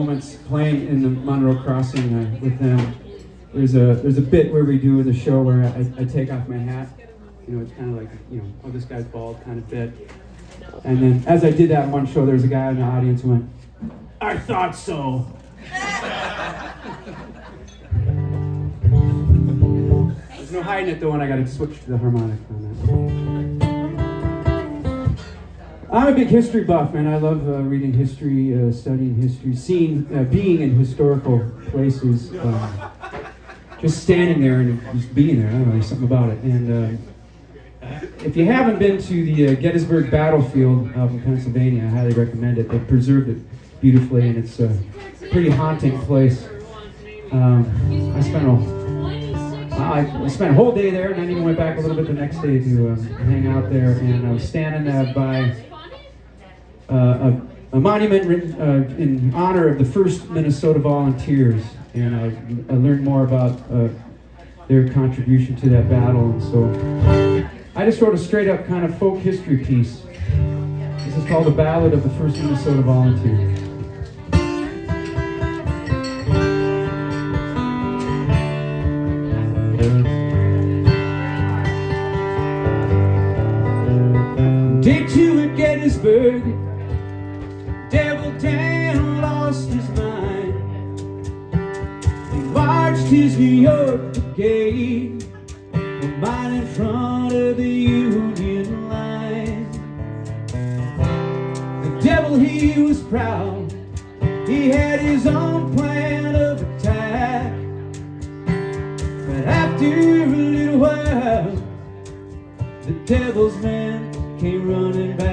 moments playing in the Monroe Crossing with them. There's a bit where we do in the show where I take off my hat. You know, it's kind of like, you know, oh, this guy's bald kind of bit. And then as I did that in one show, there was a guy in the audience who went, "I thought so." There's no hiding it though, and I got to switch to the harmonic on that. I'm a big history buff, man. I love reading history, studying history, being in historical places, just standing there and just being there. I don't know, there's something about it. And if you haven't been to the Gettysburg Battlefield out in Pennsylvania, I highly recommend it. They preserved it beautifully, and it's a pretty haunting place. I spent a whole day there, and then even went back a little bit the next day to hang out there. And I was standing by a monument written in honor of the 1st Minnesota Volunteers, and I learned more about their contribution to that battle. And so I just wrote a straight-up kind of folk history piece. This is called "The Ballad of the 1st Minnesota Volunteers." Day 2 at Gettysburg, Devil Dan lost his mind. He marched his New York brigade, a mile in front of the Union line. The devil, he was proud, he had his own plan of attack. But after a little while, the devil's men came running back.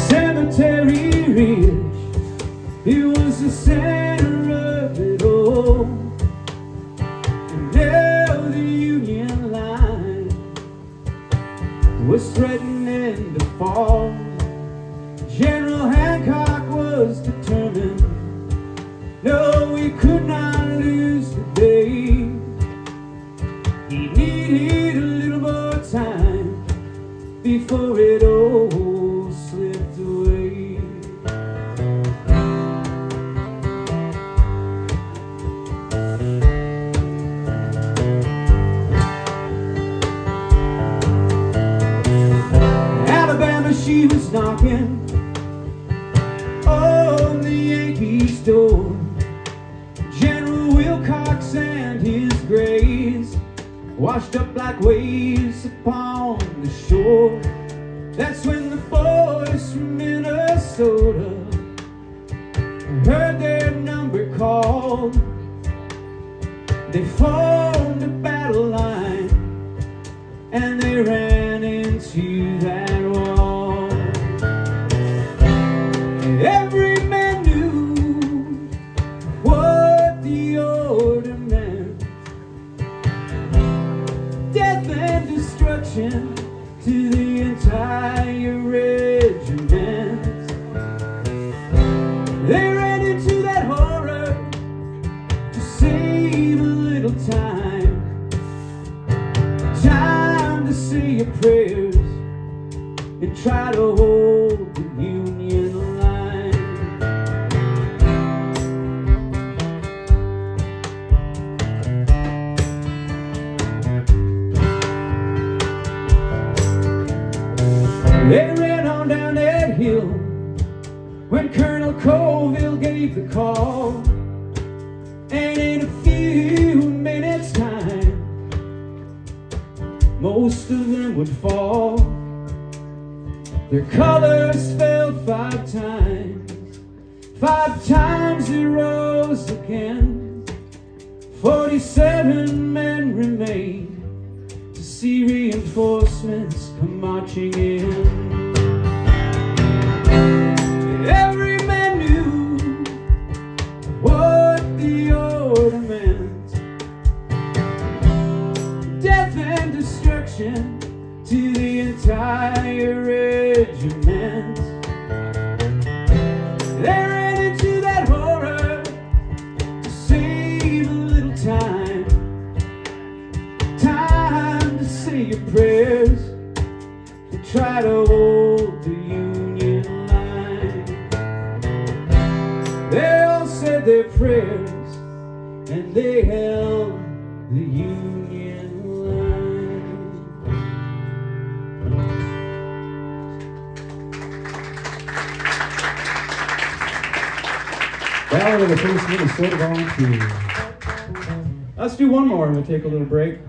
Cemetery Ridge, it was the center of it all. And now the Union line was threatening to fall. General Hancock was determined, no, we could not lose the day. He needed a little more time before it all slipped away. Alabama, she was knocking on the Yankees' door. General Wilcox and his grays washed up like waves upon the shore. That's when the boys from Minnesota heard their number called. They formed a battle line and they ran into that wall. Every man knew what the order meant: death and destruction to the entire regiment. They ran into that horror to save a little time to say your prayers and try to hold the Union line. They ran on down that hill when Colonel Colville gave the call. And in a few minutes' time, most of them would fall. Their colors fell 5 times. 5 times they rose again. 47 men remain to see reinforcements come marching in. Every man knew what the order meant: death and destruction to the entire regiment. They ran into that horror to save a little time. your prayers to try to hold the Union line. They all said their prayers and they held the Union line. Ballad of the First Minnesota Volunteers. Let's do one more and we'll take a little break.